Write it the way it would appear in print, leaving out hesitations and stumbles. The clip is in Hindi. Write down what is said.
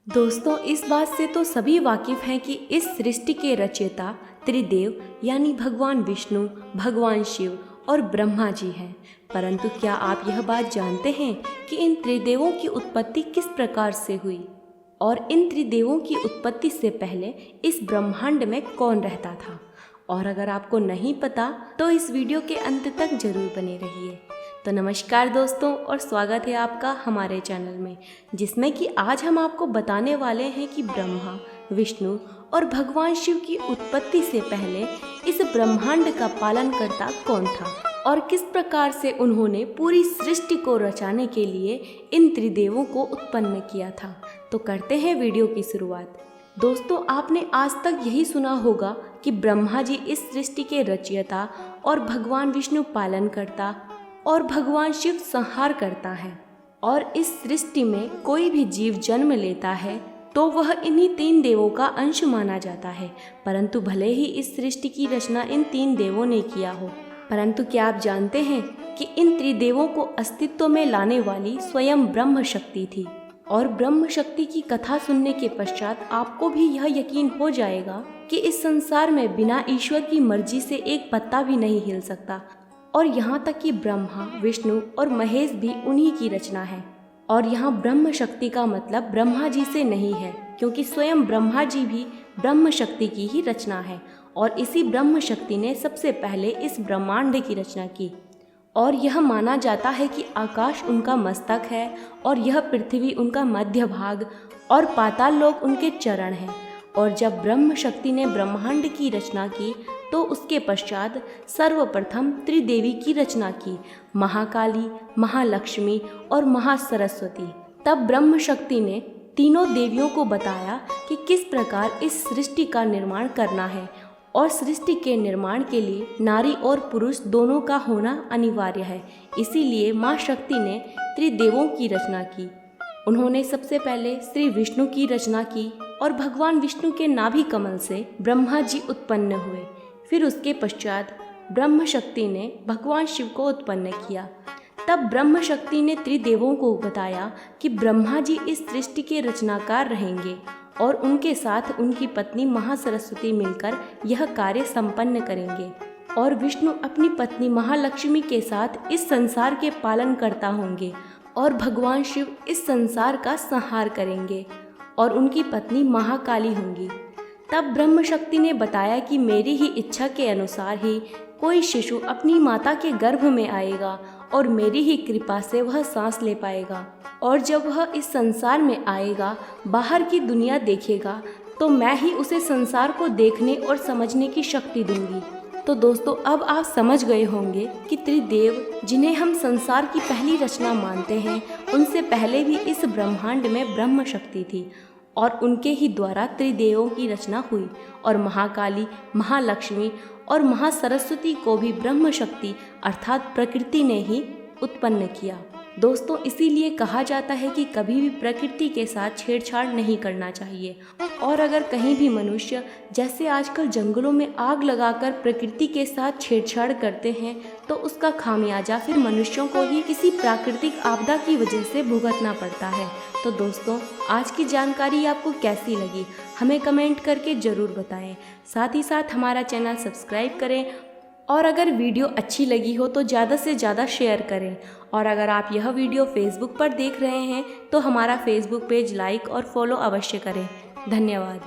दोस्तों, इस बात से तो सभी वाकिफ हैं कि इस सृष्टि के रचयिता त्रिदेव यानी भगवान विष्णु, भगवान शिव और ब्रह्मा जी हैं। परंतु क्या आप यह बात जानते हैं कि इन त्रिदेवों की उत्पत्ति किस प्रकार से हुई और इन त्रिदेवों की उत्पत्ति से पहले इस ब्रह्मांड में कौन रहता था? और अगर आपको नहीं पता तो इस वीडियो के अंत तक जरूर बने रहिए। तो नमस्कार दोस्तों, और स्वागत है आपका हमारे चैनल में, जिसमें कि आज हम आपको बताने वाले हैं कि ब्रह्मा, विष्णु और भगवान शिव की उत्पत्ति से पहले इस ब्रह्मांड का पालनकर्ता कौन था और किस प्रकार से उन्होंने पूरी सृष्टि को रचाने के लिए इन त्रिदेवों को उत्पन्न किया था। तो करते हैं वीडियो की शुरुआत। दोस्तों, आपने आज तक यही सुना होगा कि ब्रह्मा जी इस सृष्टि के रचयिता और भगवान विष्णु पालनकर्ता और भगवान शिव संहार करता है। और इस सृष्टि में कोई भी जीव जन्म लेता है तो वह इन्हीं तीन देवों का अंश माना जाता है। परंतु भले ही इस सृष्टि की रचना इन तीन देवों ने किया हो, परंतु क्या आप जानते हैं कि इन त्रिदेवों को अस्तित्व में लाने वाली स्वयं ब्रह्म शक्ति थी। और ब्रह्म शक्ति की कथा सुनने के पश्चात आपको भी यह यकीन हो जाएगा कि इस संसार में बिना ईश्वर की मर्जी से एक पत्ता भी नहीं हिल सकता। और यहाँ तक कि ब्रह्मा, विष्णु और महेश भी उन्हीं की रचना है। और यहाँ ब्रह्म शक्ति का मतलब ब्रह्मा जी से नहीं है, क्योंकि स्वयं ब्रह्मा जी भी ब्रह्म शक्ति की ही रचना है। और इसी ब्रह्म शक्ति ने सबसे पहले इस ब्रह्मांड की रचना की। और यह माना जाता है कि आकाश उनका मस्तक है और यह पृथ्वी उनका मध्य भाग और पाताल लोक उनके चरण हैं। और जब ब्रह्म शक्ति ने ब्रह्मांड की रचना की तो उसके पश्चात सर्वप्रथम त्रिदेवी की रचना की, महाकाली, महालक्ष्मी और महासरस्वती। तब ब्रह्म शक्ति ने तीनों देवियों को बताया कि किस प्रकार इस सृष्टि का निर्माण करना है। और सृष्टि के निर्माण के लिए नारी और पुरुष दोनों का होना अनिवार्य है। इसीलिए माँ शक्ति ने त्रिदेवों की रचना की। उन्होंने सबसे पहले श्री विष्णु की रचना की और भगवान विष्णु के नाभि कमल से ब्रह्मा जी उत्पन्न हुए। फिर उसके पश्चात ब्रह्म शक्ति ने भगवान शिव को उत्पन्न किया। तब ब्रह्म शक्ति ने त्रिदेवों को बताया कि ब्रह्मा जी इस सृष्टि के रचनाकार रहेंगे और उनके साथ उनकी पत्नी महासरस्वती मिलकर यह कार्य संपन्न करेंगे। और विष्णु अपनी पत्नी महालक्ष्मी के साथ इस संसार के पालन करता होंगे और भगवान शिव इस संसार का संहार करेंगे और उनकी पत्नी महाकाली होंगी। तब ब्रह्म शक्ति ने बताया कि मेरी ही इच्छा के अनुसार ही कोई शिशु अपनी माता के गर्भ में आएगा और मेरी ही कृपा से वह सांस ले पाएगा। और जब वह इस संसार में आएगा, बाहर की दुनिया देखेगा, तो मैं ही उसे संसार को देखने और समझने की शक्ति दूंगी। तो दोस्तों, अब आप समझ गए होंगे कि त्रिदेव, जिन्हें हम संसार की पहली रचना मानते हैं, उनसे पहले भी इस ब्रह्मांड में ब्रह्म शक्ति थी और उनके ही द्वारा त्रिदेवों की रचना हुई। और महाकाली, महालक्ष्मी और महासरस्वती को भी ब्रह्म शक्ति अर्थात प्रकृति ने ही उत्पन्न किया। दोस्तों, इसीलिए कहा जाता है कि कभी भी प्रकृति के साथ छेड़छाड़ नहीं करना चाहिए। और अगर कहीं भी मनुष्य, जैसे आजकल जंगलों में आग लगाकर प्रकृति के साथ छेड़छाड़ करते हैं, तो उसका खामियाजा फिर मनुष्यों को ही किसी प्राकृतिक आपदा की वजह से भुगतना पड़ता है। तो दोस्तों, आज की जानकारी आपको कैसी लगी हमें कमेंट करके ज़रूर बताएं। साथ ही साथ हमारा चैनल सब्सक्राइब करें और अगर वीडियो अच्छी लगी हो तो ज़्यादा से ज़्यादा शेयर करें। और अगर आप यह वीडियो फेसबुक पर देख रहे हैं तो हमारा फेसबुक पेज लाइक और फॉलो अवश्य करें। धन्यवाद।